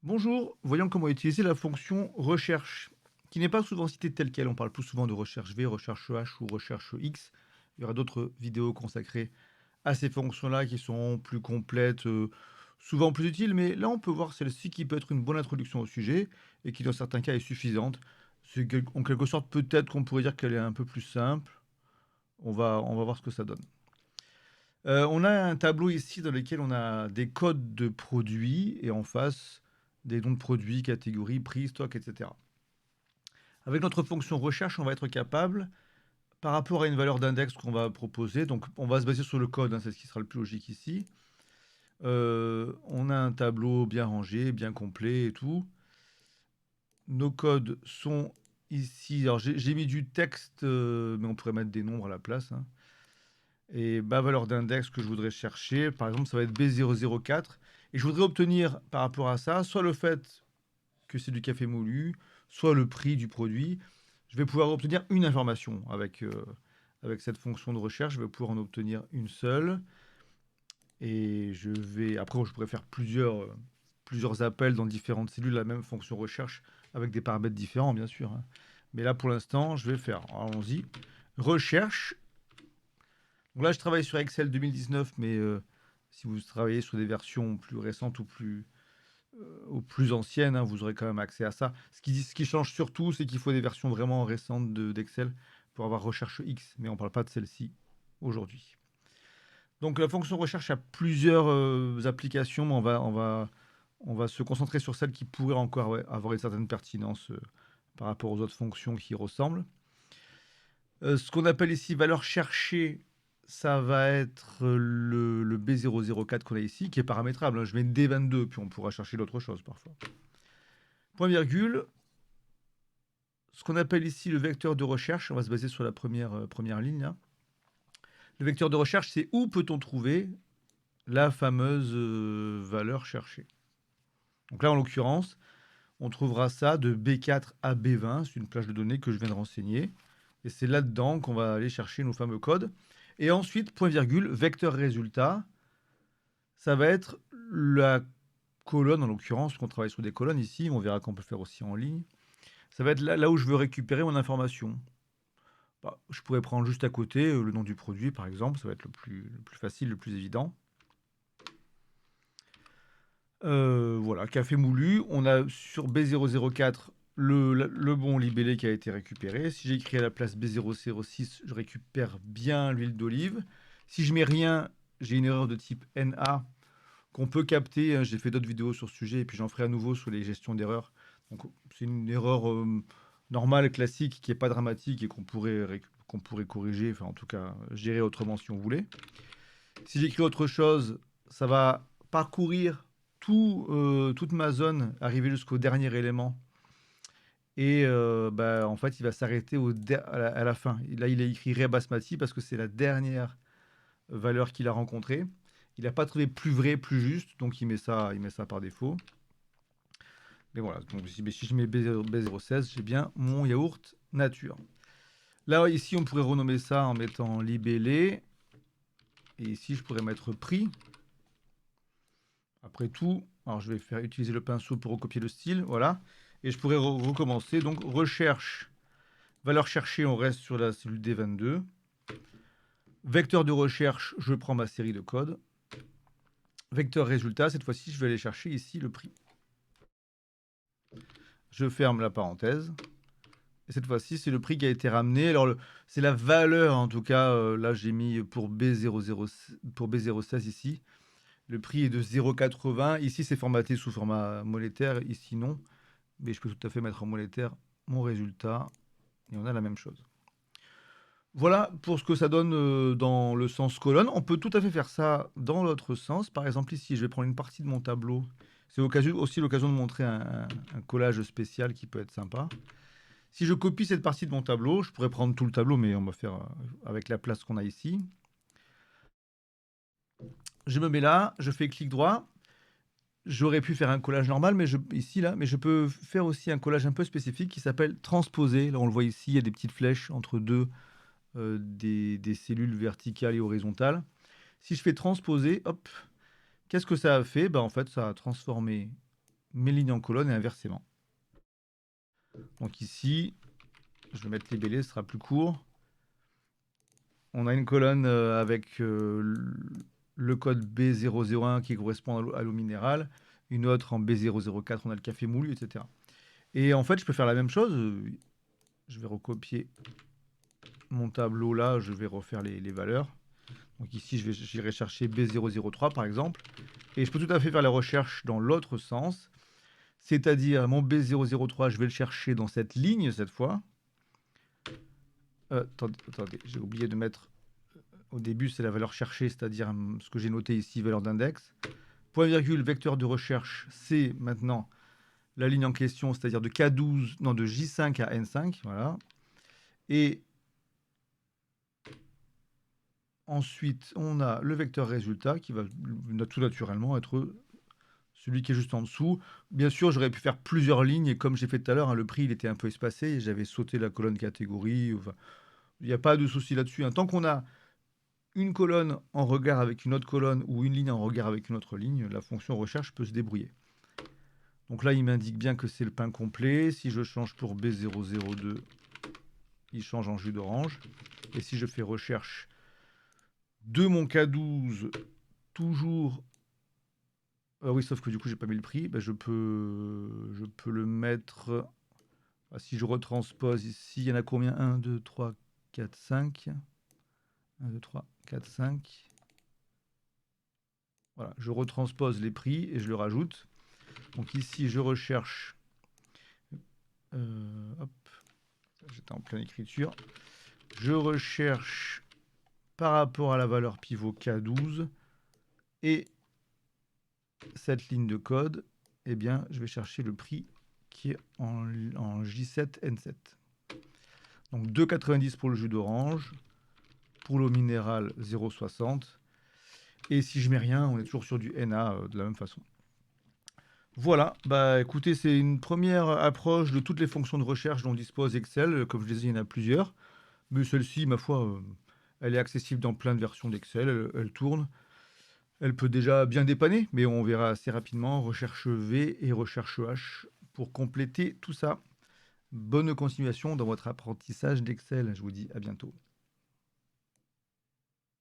Bonjour, voyons comment utiliser la fonction recherche, qui n'est pas souvent citée telle quelle. On parle plus souvent de recherche V, recherche H ou recherche X. Il y aura d'autres vidéos consacrées à ces fonctions-là qui sont plus complètes, souvent plus utiles, mais là on peut voir celle-ci qui peut être une bonne introduction au sujet et qui dans certains cas est suffisante. En quelque sorte, peut-être qu'on pourrait dire qu'elle est un peu plus simple. On va voir ce que ça donne. On a un tableau ici dans lequel on a des codes de produits et en face, des noms de produits, catégories, prix, stock, et cetera. Avec notre fonction recherche, on va être capable, par rapport à une valeur d'index qu'on va proposer, donc on va se baser sur le code, hein, c'est ce qui sera le plus logique ici. On a un tableau bien rangé, bien complet et tout. Nos codes sont ici. Alors j'ai mis du texte, mais on pourrait mettre des nombres à la place, hein. Et ma valeur d'index que je voudrais chercher, par exemple, ça va être B004. Et je voudrais obtenir par rapport à ça, soit le fait que c'est du café moulu, soit le prix du produit. Je vais pouvoir obtenir une information avec cette fonction de recherche. Je vais pouvoir en obtenir une seule. Et après, je pourrais faire plusieurs appels dans différentes cellules, la même fonction recherche, avec des paramètres différents, bien sûr, hein. Mais là, pour l'instant, je vais faire, allons-y, recherche. Donc là, je travaille sur Excel 2019, mais si vous travaillez sur des versions plus récentes ou plus anciennes, hein, vous aurez quand même accès à ça. Ce qui change surtout, c'est qu'il faut des versions vraiment récentes d'Excel pour avoir recherche X, mais on ne parle pas de celle-ci aujourd'hui. Donc la fonction recherche a plusieurs applications, mais on va se concentrer sur celles qui pourraient encore, ouais, avoir une certaine pertinence par rapport aux autres fonctions qui ressemblent. Ce qu'on appelle ici valeur cherchée, ça va être le B004 qu'on a ici, qui est paramétrable, hein. Je mets D22, puis on pourra chercher d'autres choses parfois. Point virgule. Ce qu'on appelle ici le vecteur de recherche, on va se baser sur la première ligne, là. Le vecteur de recherche, c'est où peut-on trouver la fameuse valeur cherchée. Donc là, en l'occurrence, on trouvera ça de B4 à B20, c'est une plage de données que je viens de renseigner. Et c'est là-dedans qu'on va aller chercher nos fameux codes. Et ensuite, point virgule, vecteur résultat, ça va être la colonne, en l'occurrence, qu'on travaille sur des colonnes ici, on verra qu'on peut faire aussi en ligne. Ça va être là où je veux récupérer mon information. Bah, je pourrais prendre juste à côté le nom du produit, par exemple, ça va être le plus facile, le plus évident. Voilà, café moulu. On a sur B004 le bon libellé qui a été récupéré. Si j'écris à la place B006, je récupère bien l'huile d'olive. Si je mets rien, j'ai une erreur de type NA qu'on peut capter, hein. J'ai fait d'autres vidéos sur ce sujet et puis j'en ferai à nouveau sur les gestions d'erreurs. Donc c'est une erreur normale, classique, qui n'est pas dramatique et qu'on pourrait corriger, enfin en tout cas gérer autrement si on voulait. Si j'écris autre chose, ça va parcourir toute ma zone, arriver jusqu'au dernier élément. Et bah, en fait, il va s'arrêter à la fin. Et là, il a écrit Rea Basmati parce que c'est la dernière valeur qu'il a rencontrée. Il n'a pas trouvé plus vrai, plus juste, donc il met ça par défaut. Mais voilà, donc si je mets B016, j'ai bien mon yaourt nature. Là, ici, on pourrait renommer ça en mettant libellé. Et ici, je pourrais mettre prix. Après tout, alors je vais utiliser le pinceau pour recopier le style, voilà. Et je pourrais recommencer. Donc recherche, valeur cherchée, on reste sur la cellule D22. Vecteur de recherche, je prends ma série de codes. Vecteur résultat, cette fois-ci, je vais aller chercher ici le prix. Je ferme la parenthèse. Et cette fois-ci, c'est le prix qui a été ramené. Alors, c'est la valeur, en tout cas, là, j'ai mis pour B016 ici. Le prix est de 0,80. Ici, c'est formaté sous format monétaire. Ici, non. Mais je peux tout à fait mettre en monétaire mon résultat. Et on a la même chose. Voilà pour ce que ça donne dans le sens colonne. On peut tout à fait faire ça dans l'autre sens. Par exemple, ici, je vais prendre une partie de mon tableau. C'est aussi l'occasion de montrer un collage spécial qui peut être sympa. Si je copie cette partie de mon tableau, je pourrais prendre tout le tableau, mais on va faire avec la place qu'on a ici. Je me mets là, je fais clic droit. J'aurais pu faire un collage normal, mais je peux faire aussi un collage un peu spécifique qui s'appelle transposer. Là, on le voit ici, il y a des petites flèches entre deux des cellules verticales et horizontales. Si je fais transposer, hop, qu'est-ce que ça a fait? En fait, ça a transformé mes lignes en colonne et inversement. Donc ici, je vais mettre libellé, ce sera plus court. On a une colonne avec le code B001 qui correspond à l'eau minérale, une autre en B004, on a le café moulu, etc. Et en fait, je peux faire la même chose. Je vais recopier mon tableau là, je vais refaire les valeurs. Donc ici, j'irai chercher B003 par exemple. Et je peux tout à fait faire la recherche dans l'autre sens. C'est-à-dire, mon B003, je vais le chercher dans cette ligne cette fois. Attendez, j'ai oublié de mettre... Au début, c'est la valeur cherchée, c'est-à-dire ce que j'ai noté ici, valeur d'index. Point virgule, vecteur de recherche, c'est maintenant la ligne en question, c'est-à-dire de K12, non, de J5 à N5, voilà. Et ensuite, on a le vecteur résultat qui va tout naturellement être celui qui est juste en dessous. Bien sûr, j'aurais pu faire plusieurs lignes, et comme j'ai fait tout à l'heure, hein, le prix il était un peu espacé, et j'avais sauté la colonne catégorie. Enfin, il n'y a pas de souci là-dessus, hein. Tant qu'on a une colonne en regard avec une autre colonne ou une ligne en regard avec une autre ligne, la fonction recherche peut se débrouiller. Donc là, il m'indique bien que c'est le pain complet. Si je change pour B002, il change en jus d'orange. Et si je fais recherche de mon K12, toujours... oui, sauf que du coup, j'ai pas mis le prix. Ben, je peux le mettre... si je retranspose ici, il y en a combien? 1, 2, 3, 4, 5. 1, 2, 3, 4, 5. Voilà, je retranspose les prix et je le rajoute. Donc ici, je recherche... hop, j'étais en pleine écriture. Je recherche par rapport à la valeur pivot K12 et cette ligne de code, eh bien, je vais chercher le prix qui est en J7N7. Donc 2,90 pour le jus d'orange, pour l'eau minérale 0,60. Et si je mets rien, on est toujours sur du NA de la même façon. Voilà, bah écoutez, c'est une première approche de toutes les fonctions de recherche dont dispose Excel. Comme je disais, il y en a plusieurs. Mais celle-ci, ma foi, elle est accessible dans plein de versions d'Excel. Elle tourne. Elle peut déjà bien dépanner, mais on verra assez rapidement recherche V et recherche H pour compléter tout ça. Bonne continuation dans votre apprentissage d'Excel. Je vous dis à bientôt.